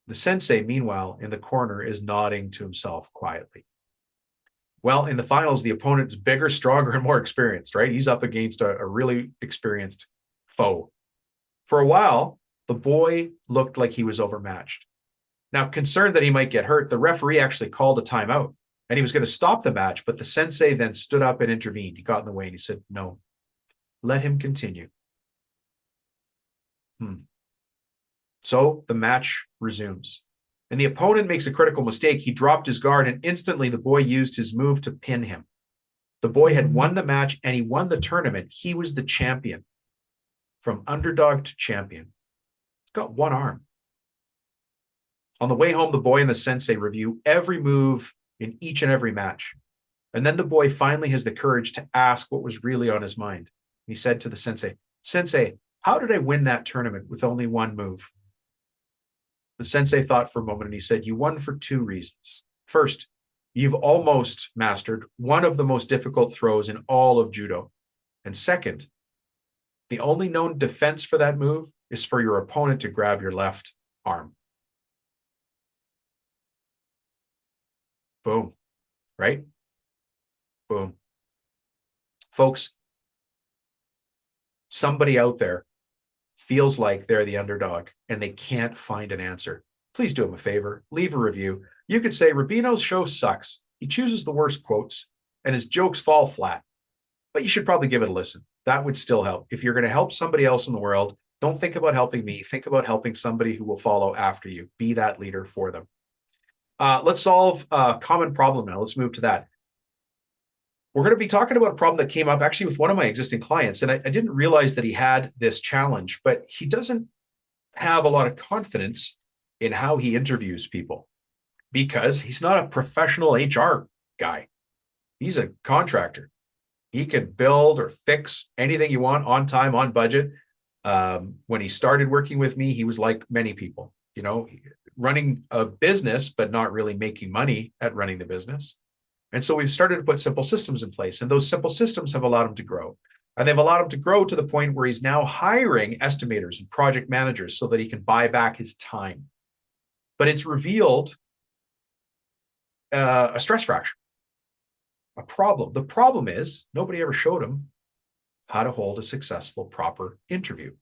The sensei, meanwhile, in the corner is nodding to himself quietly. Well, in the finals, the opponent's bigger, stronger, and more experienced, right? He's up against a really experienced foe. For a while, the boy looked like he was overmatched. Now, concerned that he might get hurt, the referee actually called a timeout, and he was going to stop the match, but the sensei then stood up and intervened. He got in the way and he said, "No, Let him continue. So the match resumes. And the opponent makes a critical mistake. He dropped his guard, and instantly the boy used his move to pin him. The boy had won the match, and he won the tournament. He was the champion. From underdog to champion. Got one arm. On the way home, the boy and the sensei review every move in each and every match. And then the boy finally has the courage to ask what was really on his mind. He said to the sensei, "Sensei, how did I win that tournament with only one move?" The sensei thought for a moment and he said, "You won for two reasons. First, you've almost mastered one of the most difficult throws in all of judo. And second, the only known defense for that move is for your opponent to grab your left arm." Boom. Right? Boom. Folks, somebody out there feels like they're the underdog and they can't find an answer. Please do him a favor, leave a review. You could say, "Rubino's show sucks. He chooses the worst quotes and his jokes fall flat, but you should probably give it a listen." That would still help. If you're going to help somebody else in the world, don't think about helping me. Think about helping somebody who will follow after you. Be that leader for them. Let's solve a common problem now. Let's move to that. We're going to be talking about a problem that came up actually with one of my existing clients. And I didn't realize that he had this challenge, but he doesn't have a lot of confidence in how he interviews people because he's not a professional HR guy. He's a contractor. He can build or fix anything you want on time, on budget. When he started working with me, he was like many people, running a business, but not really making money at running the business. And so we've started to put simple systems in place, and those simple systems have allowed him to grow. And they've allowed him to grow to the point where he's now hiring estimators and project managers so that he can buy back his time. But it's revealed a stress fracture, a problem. The problem is nobody ever showed him how to hold a successful, proper interview.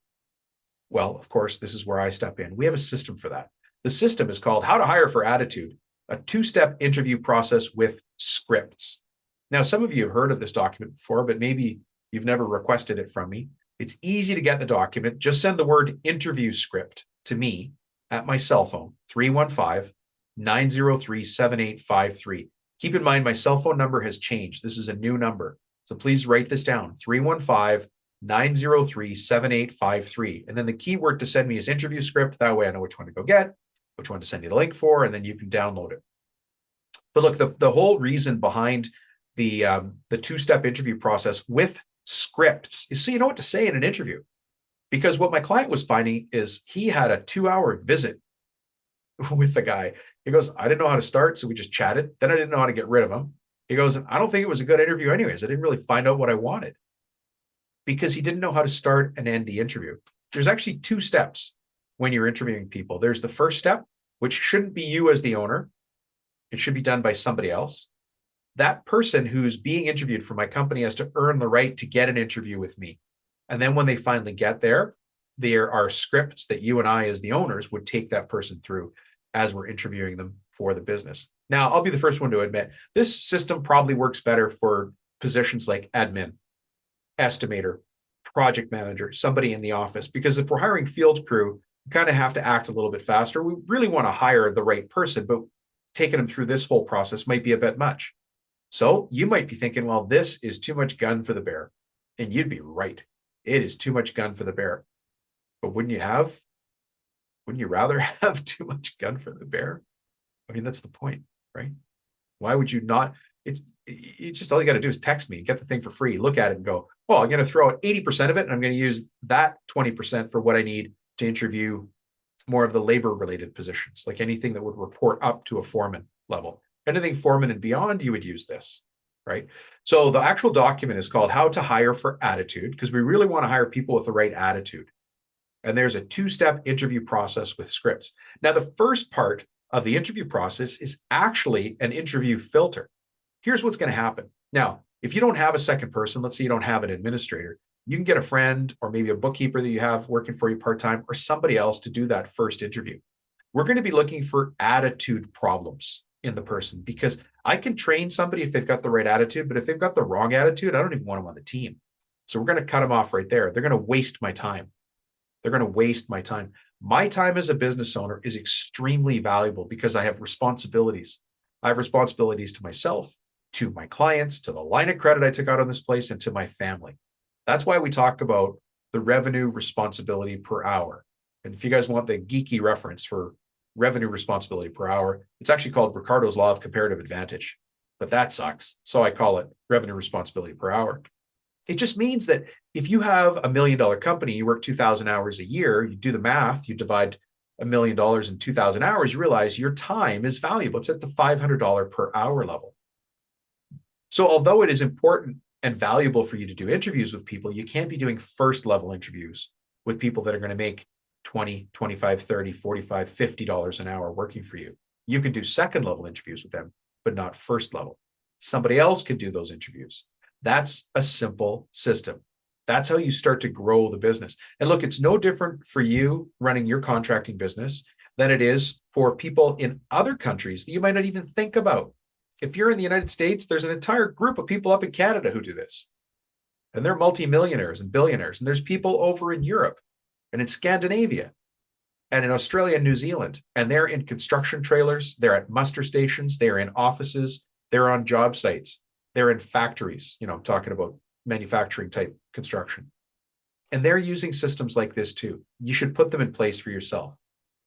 Well, of course, this is where I step in. We have a system for that. The system is called How to Hire for Attitude, a two-step interview process with scripts. Now, some of you have heard of this document before, but maybe you've never requested it from me. It's easy to get the document. Just send the word interview script to me at my cell phone, 315-903-7853. Keep in mind, my cell phone number has changed. This is a new number. So please write this down, 315-903-7853. And then the keyword to send me is interview script. That way I know which one to go get, which one to send you the link for, and then you can download it. But look, the whole reason behind the two-step interview process with scripts is so you know what to say in an interview. Because what my client was finding is he had a 2-hour visit with the guy. He goes, "I didn't know how to start, so we just chatted. Then I didn't know how to get rid of him." He goes, "I don't think it was a good interview anyways. I didn't really find out what I wanted." Because he didn't know how to start and end the interview. There's actually two steps when you're interviewing people. There's the first step, which shouldn't be you as the owner. It should be done by somebody else. That person who's being interviewed for my company has to earn the right to get an interview with me. And then when they finally get there are scripts that you and I as the owners would take that person through as we're interviewing them for the business. Now, I'll be the first one to admit, this system probably works better for positions like admin, estimator, project manager, somebody in the office, because if we're hiring field crew, we kind of have to act a little bit faster. We really want to hire the right person, but taking them through this whole process might be a bit much. So you might be thinking, well, this is too much gun for the bear. And you'd be right. It is too much gun for the bear. But wouldn't you rather have too much gun for the bear? I mean, that's the point, right? Why would you not? It's just all you got to do is text me, get the thing for free, look at it and go, "Oh, I'm going to throw out 80% of it. And I'm going to use that 20% for what I need to interview more of the labor related positions, like anything that would report up to a foreman level. Anything foreman and beyond, you would use this, right?" So the actual document is called How to Hire for Attitude, because we really want to hire people with the right attitude. And there's a two-step interview process with scripts. Now, the first part of the interview process is actually an interview filter. Here's what's going to happen. Now, if you don't have a second person, let's say you don't have an administrator, you can get a friend or maybe a bookkeeper that you have working for you part-time or somebody else to do that first interview. We're going to be looking for attitude problems in the person, because I can train somebody if they've got the right attitude, but if they've got the wrong attitude, I don't even want them on the team. So we're going to cut them off right there. They're going to waste my time. They're going to waste my time. My time as a business owner is extremely valuable because I have responsibilities. I have responsibilities to myself, to my clients, to the line of credit I took out on this place, and to my family. That's why we talk about the revenue responsibility per hour. And if you guys want the geeky reference for revenue responsibility per hour, it's actually called Ricardo's Law of Comparative Advantage. But that sucks. So I call it revenue responsibility per hour. It just means that if you have $1 million company, you work 2,000 hours a year, you do the math, you divide $1 million in 2,000 hours, you realize your time is valuable. It's at the $500 per hour level. So although it is important and valuable for you to do interviews with people, you can't be doing first level interviews with people that are going to make $20, $25, $30, $45, $50 an hour working for you. You can do second level interviews with them, but not first level. Somebody else can do those interviews. That's a simple system. That's how you start to grow the business. And look, it's no different for you running your contracting business than it is for people in other countries that you might not even think about. If you're in the United States, there's an entire group of people up in Canada who do this. And they're multimillionaires and billionaires. And there's people over in Europe and in Scandinavia and in Australia and New Zealand. And they're in construction trailers. They're at muster stations. They're in offices. They're on job sites. They're in factories. I'm talking about manufacturing type construction. And they're using systems like this too. You should put them in place for yourself.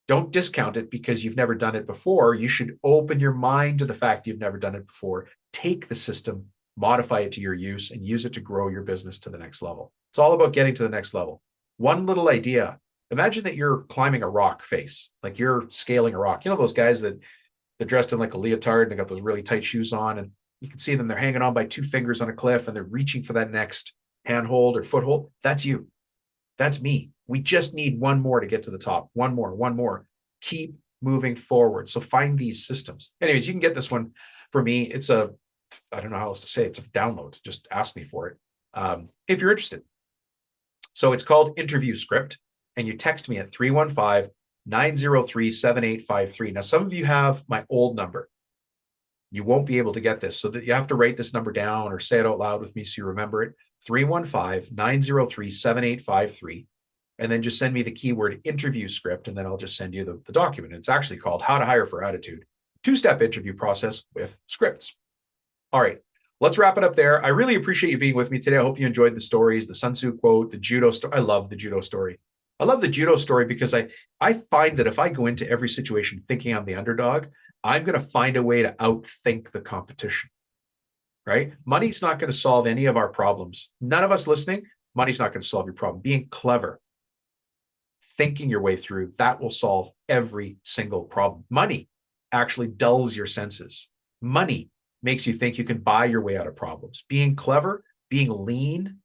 Don't discount it because you've never done it before. You should open your mind to the fact you've never done it before. Take the system, modify it to your use, and use it to grow your business to the next level. It's all about getting to the next level. One little idea. Imagine that you're climbing a rock face, like you're scaling a rock. Those guys that they're dressed in like a leotard and they got those really tight shoes on, and you can see them, they're hanging on by 2 fingers on a cliff and they're reaching for that next handhold or foothold. That's you. That's me. We just need one more to get to the top. One more. Keep moving forward. So find these systems. Anyways, you can get this one for me. I don't know how else to say it. It's a download. Just ask me for it if you're interested. So it's called Interview Script, and you text me at 315-903-7853. Now, some of you have my old number. You won't be able to get this. So that you have to write this number down or say it out loud with me so you remember it. 315-903-7853. And then just send me the keyword interview script, and then I'll just send you the document. It's actually called How to Hire for Attitude, 2-step interview process with scripts. All right, let's wrap it up there. I really appreciate you being with me today. I hope you enjoyed the stories, the Sun Tzu quote, the judo story. I love the judo story. I love the judo story because I find that if I go into every situation thinking I'm the underdog, I'm going to find a way to outthink the competition, right? Money's not going to solve any of our problems. None of us listening, money's not going to solve your problem. Being clever, thinking your way through, that will solve every single problem. Money actually dulls your senses. Money makes you think you can buy your way out of problems. Being clever, being lean,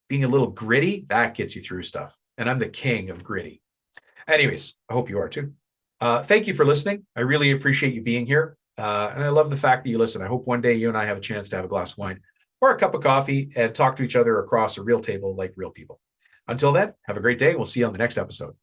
being a little gritty, that gets you through stuff. And I'm the king of gritty. Anyways, I hope you are too. Thank you for listening. I really appreciate you being here. And I love the fact that you listen. I hope one day you and I have a chance to have a glass of wine or a cup of coffee and talk to each other across a real table like real people. Until then, have a great day. We'll see you on the next episode.